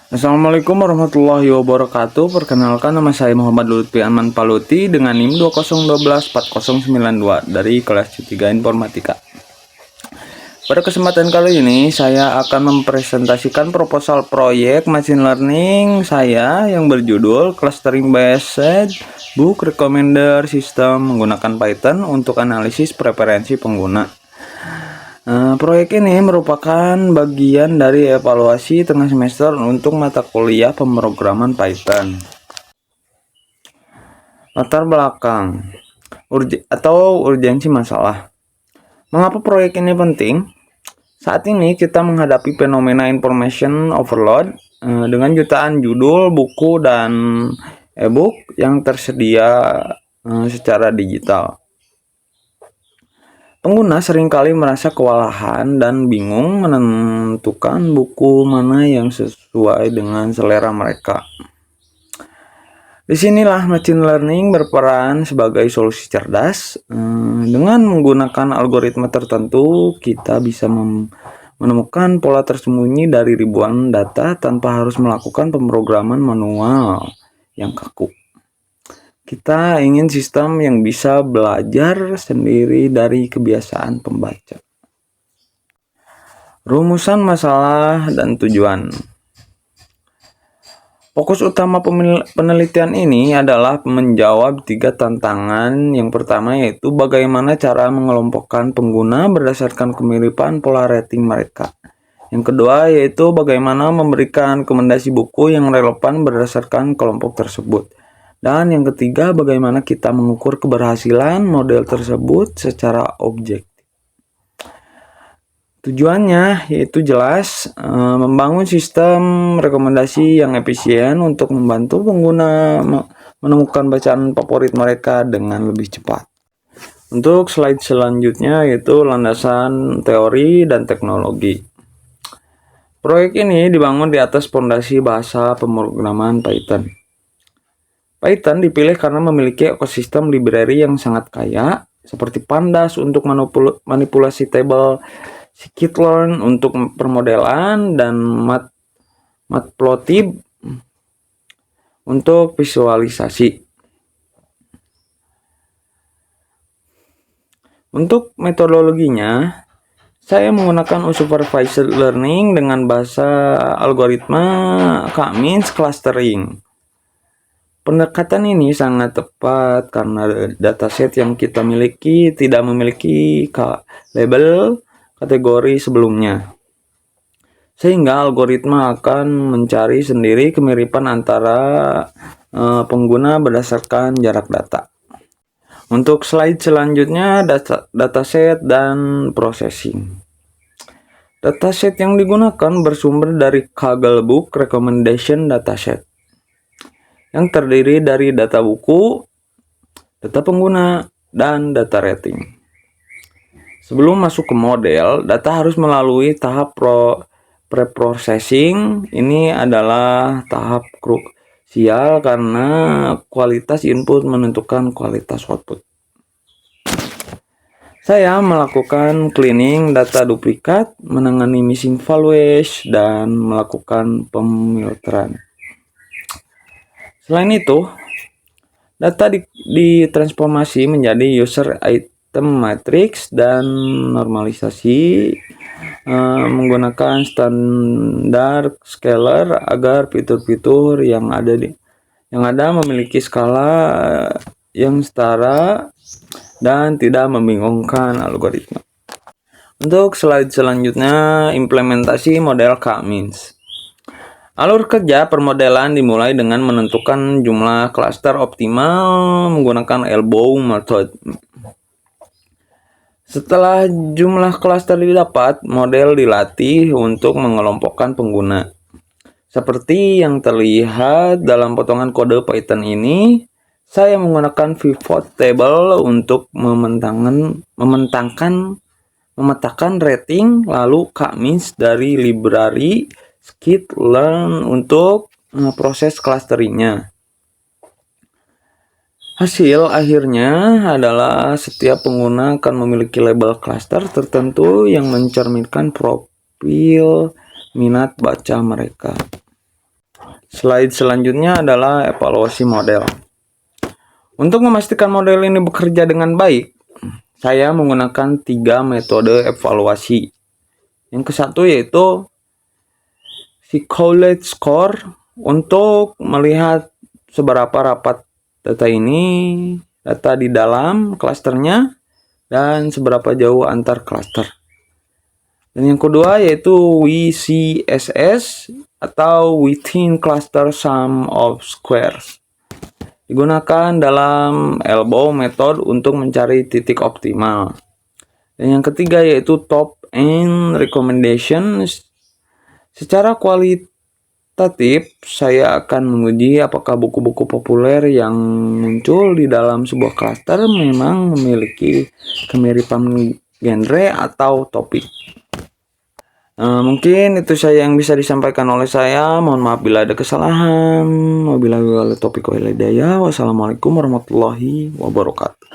Assalamualaikum warahmatullahi wabarakatuh. Perkenalkan, nama saya Muhammad Lutfi Aman Paluti dengan NIM 20124092 dari kelas C3 Informatika. Pada kesempatan kali ini saya akan mempresentasikan proposal proyek machine learning saya yang berjudul Clustering Based Book Recommender System menggunakan Python untuk analisis preferensi pengguna. Proyek ini merupakan bagian dari evaluasi tengah semester untuk mata kuliah pemrograman Python. Latar belakang urgensi masalah. Mengapa proyek ini penting? Saat ini kita menghadapi fenomena information overload dengan jutaan judul, buku, dan e-book yang tersedia secara digital. Pengguna seringkali merasa kewalahan dan bingung menentukan buku mana yang sesuai dengan selera mereka. Disinilah machine learning berperan sebagai solusi cerdas. Dengan menggunakan algoritma tertentu, kita bisa menemukan pola tersembunyi dari ribuan data tanpa harus melakukan pemrograman manual yang kaku. Kita ingin sistem yang bisa belajar sendiri dari kebiasaan pembaca. Rumusan masalah dan tujuan. Fokus utama penelitian ini adalah menjawab 3 tantangan. Yang pertama yaitu bagaimana cara mengelompokkan pengguna berdasarkan kemiripan pola rating mereka. Yang kedua yaitu bagaimana memberikan rekomendasi buku yang relevan berdasarkan kelompok tersebut. Dan yang ketiga, bagaimana kita mengukur keberhasilan model tersebut secara objektif. Tujuannya yaitu jelas, membangun sistem rekomendasi yang efisien untuk membantu pengguna menemukan bacaan favorit mereka dengan lebih cepat. Untuk slide selanjutnya yaitu landasan teori dan teknologi. Proyek ini dibangun di atas fondasi bahasa pemrograman Python. Python dipilih karena memiliki ekosistem library yang sangat kaya, seperti Pandas untuk manipulasi tabel, scikit-learn untuk permodelan, dan Matplotlib untuk visualisasi. Untuk metodologinya, saya menggunakan unsupervised learning dengan bahasa algoritma K-means clustering. Pendekatan ini sangat tepat karena dataset yang kita miliki tidak memiliki label kategori sebelumnya. Sehingga algoritma akan mencari sendiri kemiripan antara pengguna berdasarkan jarak data. Untuk slide selanjutnya, dataset dan processing. Dataset yang digunakan bersumber dari Kaggle Book Recommendation Dataset, yang terdiri dari data buku, data pengguna, dan data rating. Sebelum masuk ke model, data harus melalui tahap pre-processing. Ini adalah tahap krusial karena kualitas input menentukan kualitas output. Saya melakukan cleaning data duplikat, menangani missing values, dan melakukan pemilteran. Selain itu, data ditransformasi menjadi user item matrix dan normalisasi menggunakan standar scalar agar fitur-fitur yang ada memiliki skala yang setara dan tidak membingungkan algoritma. Untuk slide selanjutnya, implementasi model K-means. Alur kerja permodelan dimulai dengan menentukan jumlah klaster optimal menggunakan elbow method. Setelah jumlah klaster didapat, model dilatih untuk mengelompokkan pengguna. Seperti yang terlihat dalam potongan kode Python ini, saya menggunakan pivot table untuk memetakan rating, lalu K-means dari library scikit-learn untuk proses clusteringnya. Hasil akhirnya adalah setiap pengguna akan memiliki label cluster tertentu yang mencerminkan profil minat baca mereka. Slide selanjutnya adalah evaluasi model. Untuk memastikan model ini bekerja dengan baik, saya menggunakan 3 metode evaluasi. Yang ke satu yaitu College Score untuk melihat seberapa rapat data di dalam klasternya dan seberapa jauh antar klaster. Dan yang kedua yaitu WCSS atau Within Cluster Sum of Squares. Digunakan dalam elbow method untuk mencari titik optimal. Dan yang ketiga yaitu Top End Recommendation. Secara kualitatif, saya akan menguji apakah buku-buku populer yang muncul di dalam sebuah klaster memang memiliki kemiripan genre atau topik. Mungkin itu saja yang bisa disampaikan oleh saya. Mohon maaf bila ada kesalahan. Wabillahi taufiq wal hidayah. Wassalamualaikum warahmatullahi wabarakatuh.